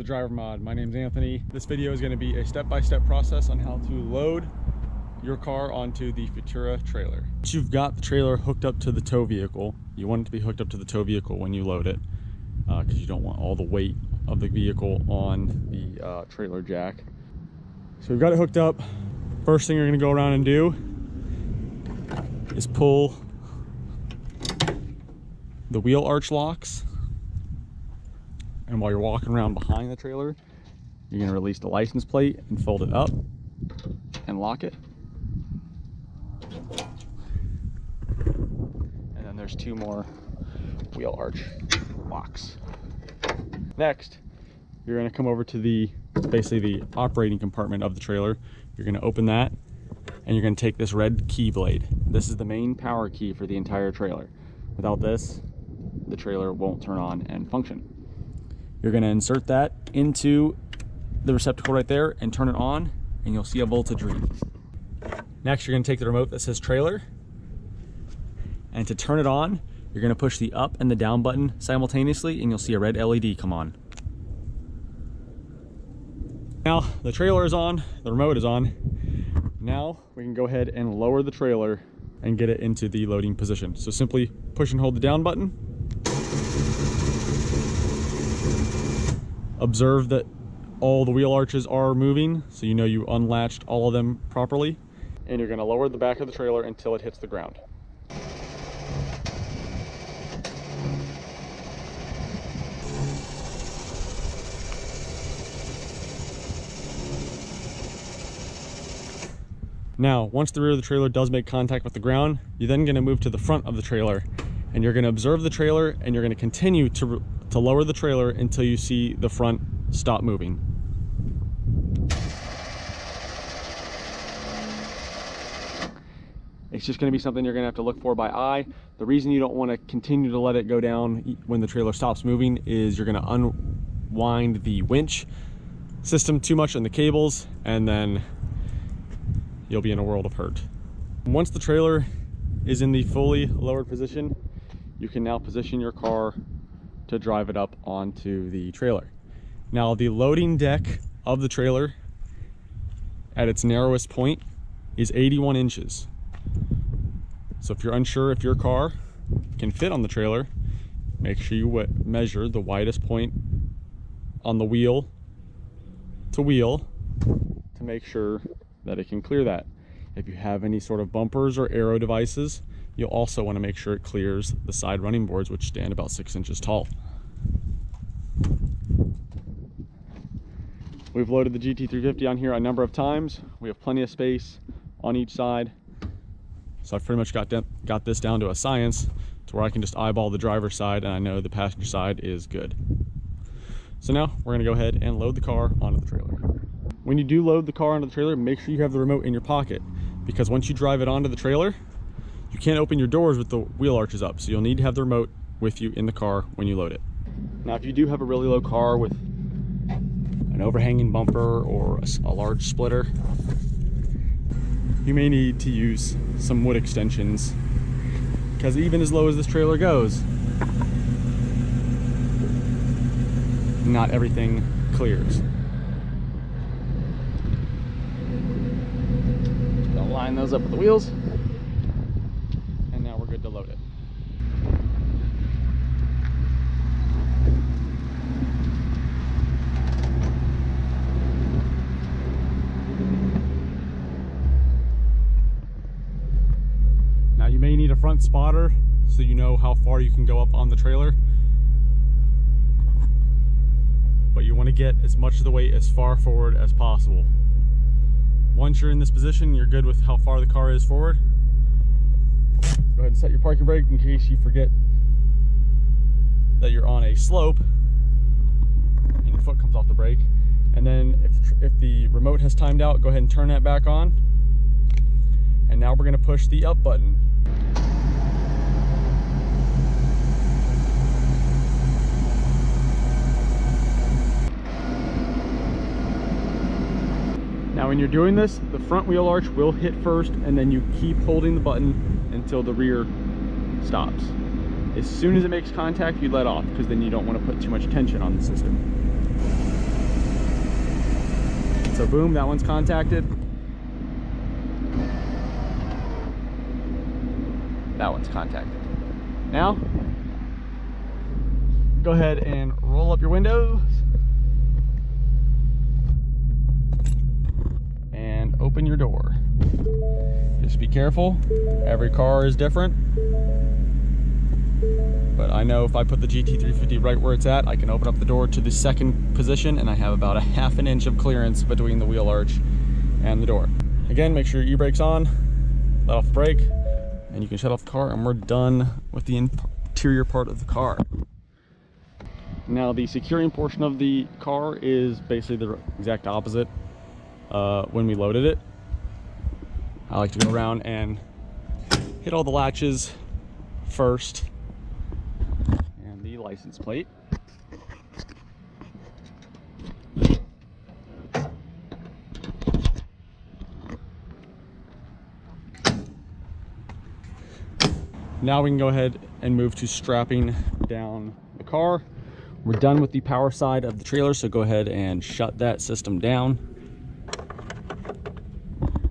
Driver Mod. My name's Anthony. This video is going to be a step-by-step process on how to load your car onto the Futura trailer. Once you've got the trailer hooked up to the tow vehicle, you want it to be hooked up to the tow vehicle when you load it, because you don't want all the weight of the vehicle on the trailer jack. So we've got it hooked up. First thing you're going to go around and do is pull the wheel arch locks. And while you're walking around behind the trailer, you're going to release the license plate and fold it up and lock it. And then there's two more wheel arch locks. Next, you're going to come over to basically the operating compartment of the trailer. You're going to open that and you're going to take this red key blade. This is the main power key for the entire trailer. Without this, the trailer won't turn on and function. You're going to insert that into the receptacle right there and turn it on, and you'll see a voltage read. Next, you're going to take the remote that says trailer, and to turn it on, you're going to push the up and the down button simultaneously, and you'll see a red LED come on. Now the trailer is on, the remote is on. Now we can go ahead and lower the trailer and get it into the loading position. So simply push and hold the down button. Observe that all the wheel arches are moving, so you know you unlatched all of them properly. And you're going to lower the back of the trailer until it hits the ground. Now, once the rear of the trailer does make contact with the ground, you're then going to move to the front of the trailer, and you're going to observe the trailer, and you're going to continue to lower the trailer until you see the front stop moving. It's just going to be something you're going to have to look for by eye. The reason you don't want to continue to let it go down when the trailer stops moving is you're going to unwind the winch system too much in the cables, and then you'll be in a world of hurt. Once the trailer is in the fully lowered position, you can now position your car to drive it up onto the trailer. Now, the loading deck of the trailer at its narrowest point is 81 inches. So if you're unsure if your car can fit on the trailer, make sure you measure the widest point on the wheel to wheel to make sure that it can clear that. If you have any sort of bumpers or aero devices, you'll also want to make sure it clears the side running boards, which stand about 6 inches tall. We've loaded the GT350 on here a number of times. We have plenty of space on each side. So I've pretty much got this down to a science to where I can just eyeball the driver's side and I know the passenger side is good. So now we're going to go ahead and load the car onto the trailer. When you do load the car onto the trailer, make sure you have the remote in your pocket, because once you drive it onto the trailer, you can't open your doors with the wheel arches up, so you'll need to have the remote with you in the car when you load it. Now, if you do have a really low car with an overhanging bumper or a large splitter, you may need to use some wood extensions, because even as low as this trailer goes, not everything clears. Line those up with the wheels, and now we're good to load it. Now you may need a front spotter so you know how far you can go up on the trailer, but you want to get as much of the weight as far forward as possible. Once you're in this position, you're good with how far the car is forward. Go ahead and set your parking brake in case you forget that you're on a slope and your foot comes off the brake. And then if the remote has timed out, go ahead and turn that back on. And now we're going to push the up button. Now when you're doing this, the front wheel arch will hit first, and then you keep holding the button until the rear stops. As soon as it makes contact, you let off, because then you don't want to put too much tension on the system. So boom, that one's contacted. That one's contacted. Now, go ahead and roll up your windows and open your door. Just be careful, every car is different. But I know if I put the GT350 right where it's at, I can open up the door to the second position and I have about a ½ an inch of clearance between the wheel arch and the door. Again, make sure your e-brake's on, let off the brake, and you can shut off the car and we're done with the interior part of the car. Now the securing portion of the car is basically the exact opposite when we loaded it. I like to go around and hit all the latches first and the license plate. Now we can go ahead and move to strapping down the car. We're done with the power side of the trailer, so go ahead and shut that system down.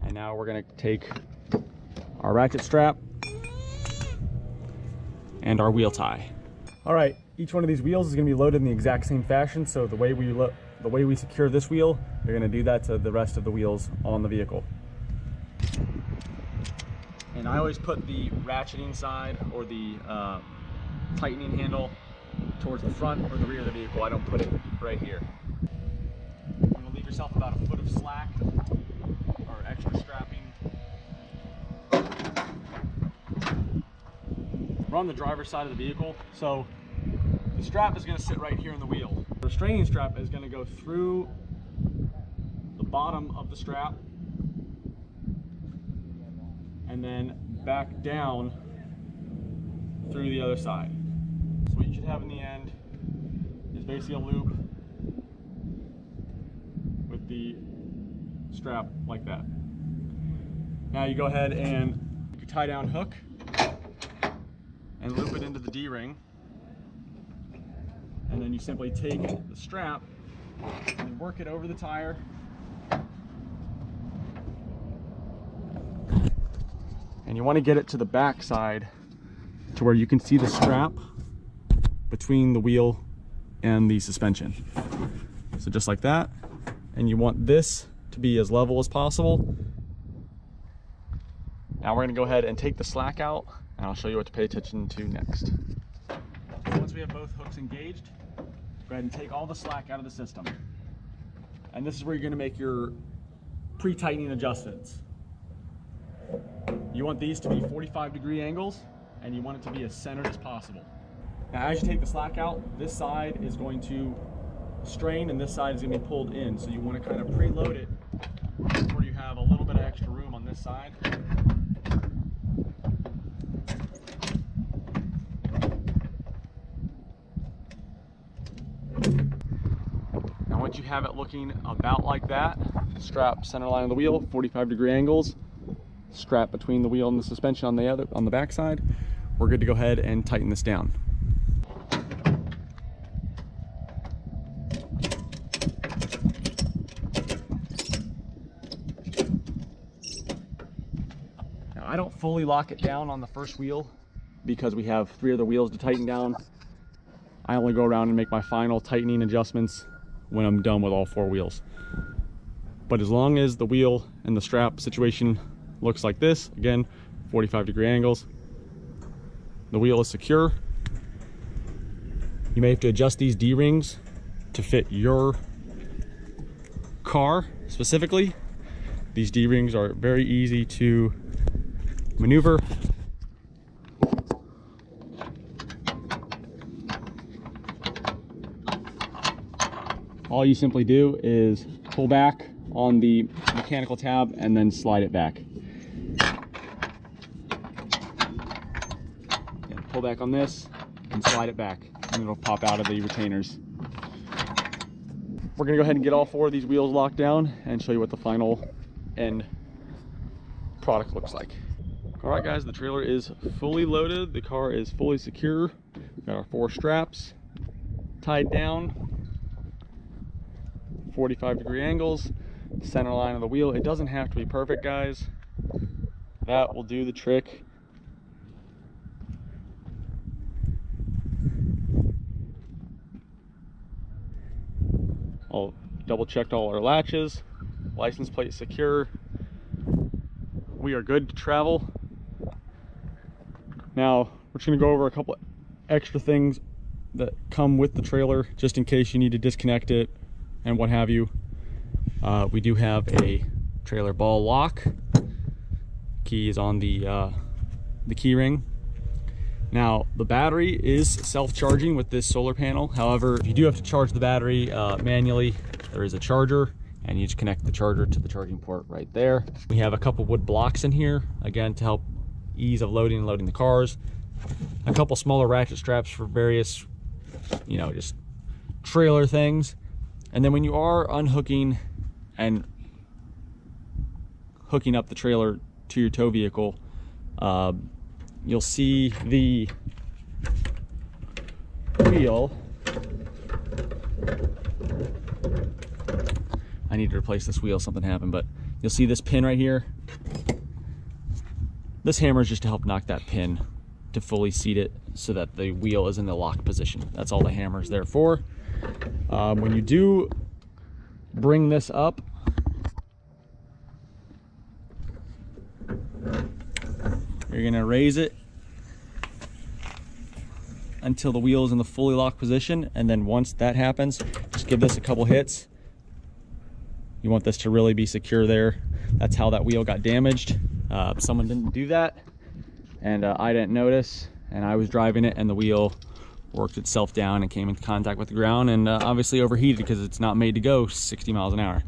And now we're gonna take our ratchet strap and our wheel tie. All right, each one of these wheels is gonna be loaded in the exact same fashion, so the way we secure this wheel, you're gonna do that to the rest of the wheels on the vehicle. And I always put the ratcheting side or the tightening handle towards the front or the rear of the vehicle. I don't put it right here. You're gonna leave yourself about a foot of slack or extra strapping. We're on the driver's side of the vehicle, so the strap is gonna sit right here in the wheel. The restraining strap is gonna go through the bottom of the strap and then back down through the other side. So what you should have in the end is basically a loop with the strap like that. Now you go ahead and you tie down hook and loop it into the D-ring, and then you simply take the strap and work it over the tire. And you want to get it to the back side to where you can see the strap between the wheel and the suspension. So just like that. And you want this to be as level as possible. Now we're going to go ahead and take the slack out, and I'll show you what to pay attention to next. So once we have both hooks engaged, go ahead and take all the slack out of the system. And this is where you're going to make your pre-tightening adjustments. You want these to be 45-degree angles, and you want it to be as centered as possible. Now as you take the slack out, this side is going to strain and this side is going to be pulled in. So you want to kind of preload it where you have a little bit of extra room on this side. Now once you have it looking about like that, strap center line of the wheel, 45-degree angles, strap between the wheel and the suspension on the back side, we're good to go ahead and tighten this down. Now I don't fully lock it down on the first wheel because we have 3 other wheels to tighten down. I only go around and make my final tightening adjustments when I'm done with all 4 wheels. But as long as the wheel and the strap situation looks like this, again, 45-degree angles, the wheel is secure. You may have to adjust these D-rings to fit your car specifically. These D-rings are very easy to maneuver. All you simply do is pull back on the mechanical tab and then slide it back. Pull back on this and slide it back, and it'll pop out of the retainers. We're gonna go ahead and get all 4 of these wheels locked down and show you what the final end product looks like. All right guys, the trailer is fully loaded. The car is fully secure. We've got our 4 straps tied down, 45-degree angles. center line of the wheel. It doesn't have to be perfect, guys. That will do the trick. I'll double checked all our latches, license plate secure. We are good to travel. Now we're just gonna go over a couple extra things that come with the trailer, just in case you need to disconnect it and what have you. We do have a trailer ball lock. Key is on the key ring. Now the battery is self-charging with this solar panel. However, if you do have to charge the battery manually, there is a charger, and you just connect the charger to the charging port right there. We have a couple wood blocks in here, again, to help ease of loading and loading the cars. A couple smaller ratchet straps for various, you know, just trailer things. And then when you are unhooking and hooking up the trailer to your tow vehicle, you'll see the wheel. I need to replace this wheel, something happened, but you'll see this pin right here. This hammer is just to help knock that pin to fully seat it so that the wheel is in the lock position. That's all the hammer is there for. When you do bring this up, you're gonna raise it until the wheel is in the fully locked position, and then once that happens, just give this a couple hits. You want this to really be secure there. That's how that wheel got damaged. Someone didn't do that, and I didn't notice, and I was driving it, and the wheel worked itself down and came into contact with the ground, and obviously overheated because it's not made to go 60 miles an hour.